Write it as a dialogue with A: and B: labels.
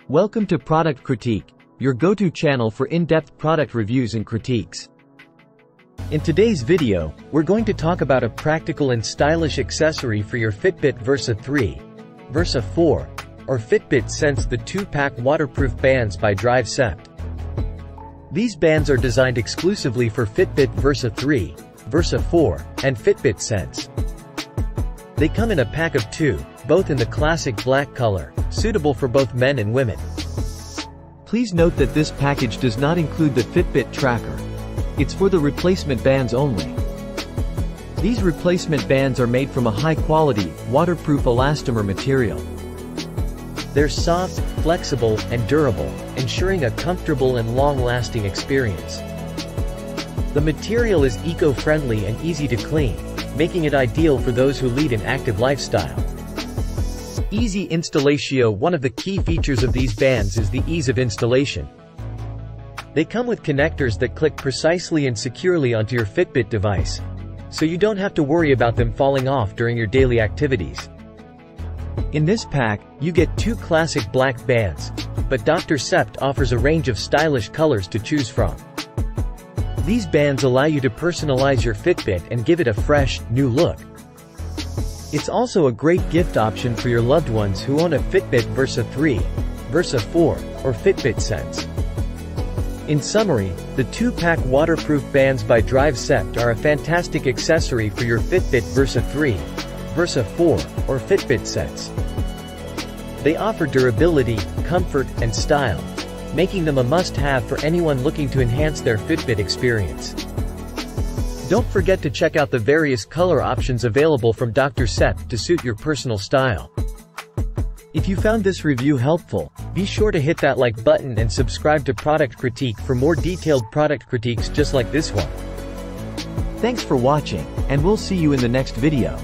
A: Welcome to Product Critique, your go-to channel for in-depth product reviews and critiques. In today's video, we're going to talk about a practical and stylish accessory for your Fitbit Versa 3, Versa 4, or Fitbit Sense, the 2-pack waterproof bands by Dr.Sept. These bands are designed exclusively for Fitbit Versa 3, Versa 4, and Fitbit Sense. They come in a pack of 2, both in the classic black color, suitable for both men and women. Please note that this package does not include the Fitbit tracker. It's for the replacement bands only. These replacement bands are made from a high-quality, waterproof elastomer material. They're soft, flexible, and durable, ensuring a comfortable and long-lasting experience. The material is eco-friendly and easy to clean, making it ideal for those who lead an active lifestyle. Easy installation. One of the key features of these bands is the ease of installation. They come with connectors that click precisely and securely onto your Fitbit device, so you don't have to worry about them falling off during your daily activities. In this pack, you get 2 classic black bands, but Dr.Sept offers a range of stylish colors to choose from. These bands allow you to personalize your Fitbit and give it a fresh, new look. It's also a great gift option for your loved ones who own a Fitbit Versa 3, Versa 4, or Fitbit Sense. In summary, the 2-pack waterproof bands by Dr.Sept are a fantastic accessory for your Fitbit Versa 3, Versa 4, or Fitbit Sense. They offer durability, comfort, and style, making them a must-have for anyone looking to enhance their Fitbit experience. Don't forget to check out the various color options available from Dr.Sept to suit your personal style. If you found this review helpful, be sure to hit that like button and subscribe to Product Critique for more detailed product critiques just like this one. Thanks for watching, and we'll see you in the next video.